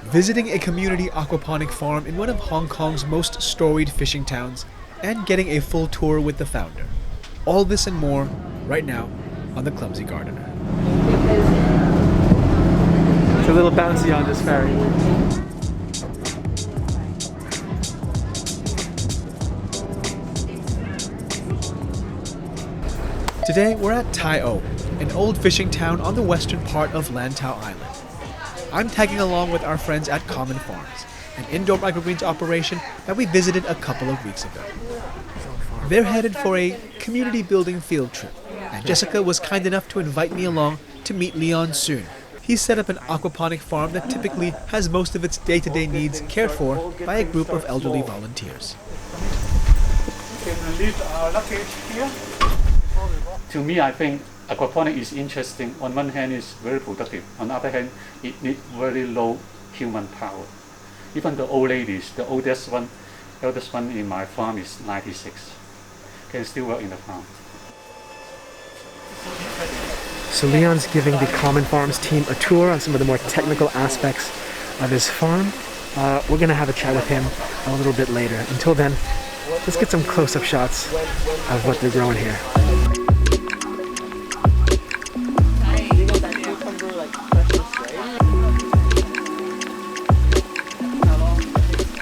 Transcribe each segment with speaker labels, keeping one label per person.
Speaker 1: visiting a community aquaponic farm in one of Hong Kong's most storied fishing towns, and getting a full tour with the founder. All this and more right now on the Clumsy Gardener.
Speaker 2: It's a little bouncy on this ferry.
Speaker 1: Today we're at Tai O, an old fishing town on the western part of Lantau Island. I'm tagging along with our friends at Common Farms, an indoor microgreens operation that we visited a couple of weeks ago. They're headed for a community building field trip, and Jessica was kind enough to invite me along to meet Leon soon. He's set up an aquaponic farm that typically has most of its day-to-day needs cared for by a group of elderly volunteers.
Speaker 3: Can we leave our luggage here? To me, I think aquaponic is interesting. On one hand, it's very productive. On the other hand, it needs very low human power. Even the old ladies, the eldest one in my farm is 96, can still work in the farm.
Speaker 2: So Leon's giving the Common Farms team a tour on some of the more technical aspects of his farm. We're going to have a chat with him a little bit later. Until then, let's get some close-up shots of what they're growing here.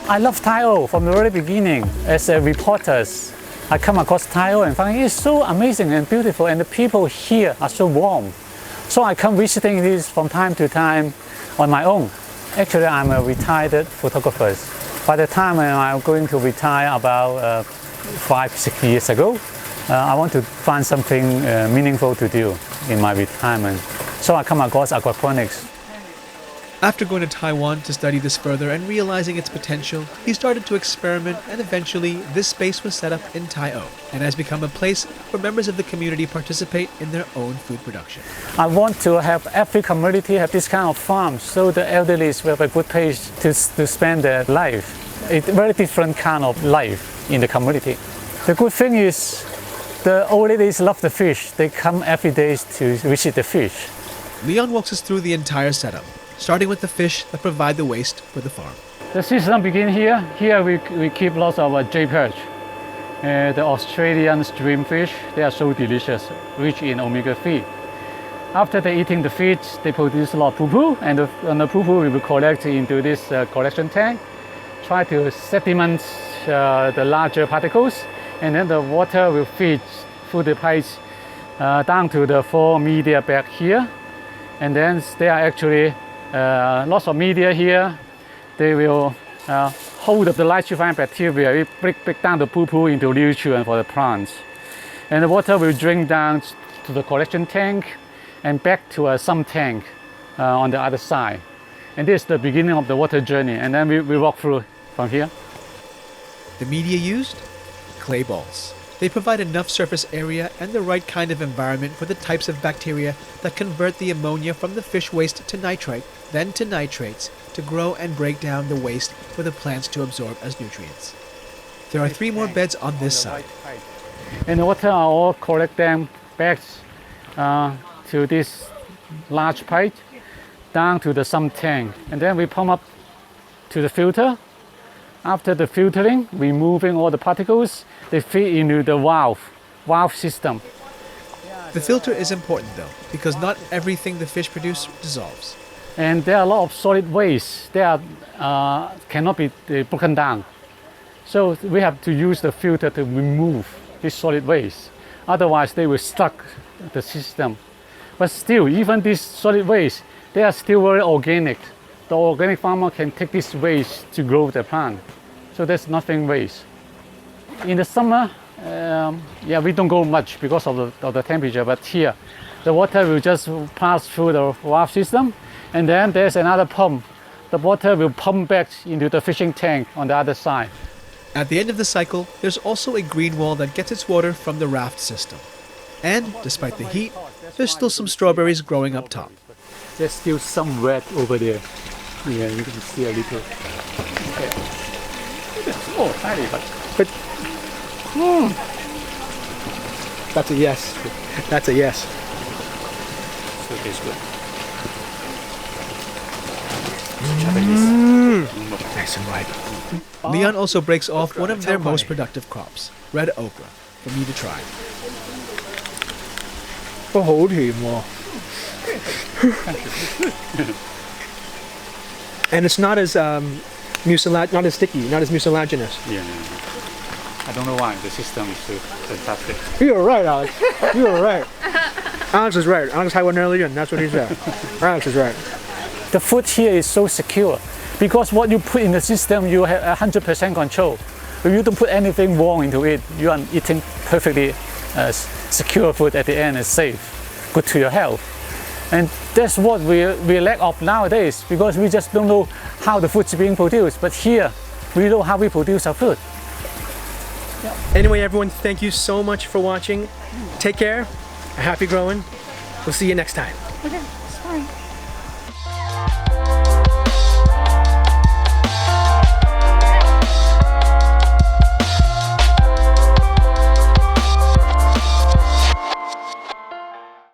Speaker 3: I love Tai O from the very beginning. As a reporter, I come across Tai O and find it's so amazing and beautiful, and the people here are so warm. So I come visiting this from time to time on my own. Actually, I'm a retired photographer. By the time I'm going to retire about 5-6 years ago, I want to find something meaningful to do in my retirement. So I come across aquaponics.
Speaker 1: After going to Taiwan to study this further and realizing its potential, he started to experiment, and eventually this space was set up in Tai O and has become a place where members of the community participate in their own food production.
Speaker 3: I want to have every community have this kind of farm so the elderly will have a good place to spend their life. It's a very different kind of life in the community. The good thing is the old ladies love the fish. They come every day to visit the fish.
Speaker 1: Leon walks us through the entire setup, starting with the fish that provide the waste for the farm.
Speaker 3: The system begins here. Here we keep lots of J perch. The Australian streamfish, they are so delicious, rich in omega-3. After they eating the fish, they produce a lot of poo-poo, and the poo-poo we will collect into this collection tank, try to sediment the larger particles, and then the water will feed through the pipes down to the 4 media back here. And then there are actually lots of media here. They will hold up the nitrophile bacteria, break down the poo-poo into nutrient for the plants. And the water will drain down to the collection tank and back to a sump tank on the other side. And this is the beginning of the water journey. And then we walk through from here.
Speaker 1: The media used? Clay balls. They provide enough surface area and the right kind of environment for the types of bacteria that convert the ammonia from the fish waste to nitrite, then to nitrates, to grow and break down the waste for the plants to absorb as nutrients. There are 3 more beds on this side.
Speaker 3: And the water are all collect them back to this large pipe, down to the sump tank. And then we pump up to the filter. After the filtering, removing all the particles, they feed into the valve system.
Speaker 1: The filter is important though, because not everything the fish produce dissolves.
Speaker 3: And there are a lot of solid waste. They are, cannot be broken down. So we have to use the filter to remove this solid waste. Otherwise, they will stuck the system. But still, even this solid waste, they are still very organic. The organic farmer can take this waste to grow the plant. So there's nothing waste. In the summer, we don't go much because of the temperature, but here, the water will just pass through the valve system, and then there's another pump. The water will pump back into the fishing tank on the other side.
Speaker 1: At the end of the cycle, there's also a green wall that gets its water from the raft system. And despite the heat, there's still some strawberries growing up top.
Speaker 3: There's still some red over there. Yeah, you can see a little. Okay. Oh, tiny, but
Speaker 2: That's a yes. That's a yes.
Speaker 3: So it tastes good. Japanese.
Speaker 2: nice and ripe.
Speaker 1: Leon also breaks off one of their most productive crops, red okra, for me to try.
Speaker 2: 都好甜喎。And it's not as not as sticky, not as mucilaginous.
Speaker 3: Yeah. I don't know why the system is so fantastic.
Speaker 2: You were right, Alex. You were right. Alex is right. Alex had one earlier, and that's what he said. Alex is right.
Speaker 3: The food here is so secure because what you put in the system, you have 100% control. If you don't put anything wrong into it, you are eating perfectly secure food at the end and safe, good to your health. And that's what we lack of nowadays because we just don't know how the food is being produced. But here, we know how we produce our food.
Speaker 2: Anyway, everyone, thank you so much for watching. Take care. Happy growing. We'll see you next time.
Speaker 4: Okay, sorry.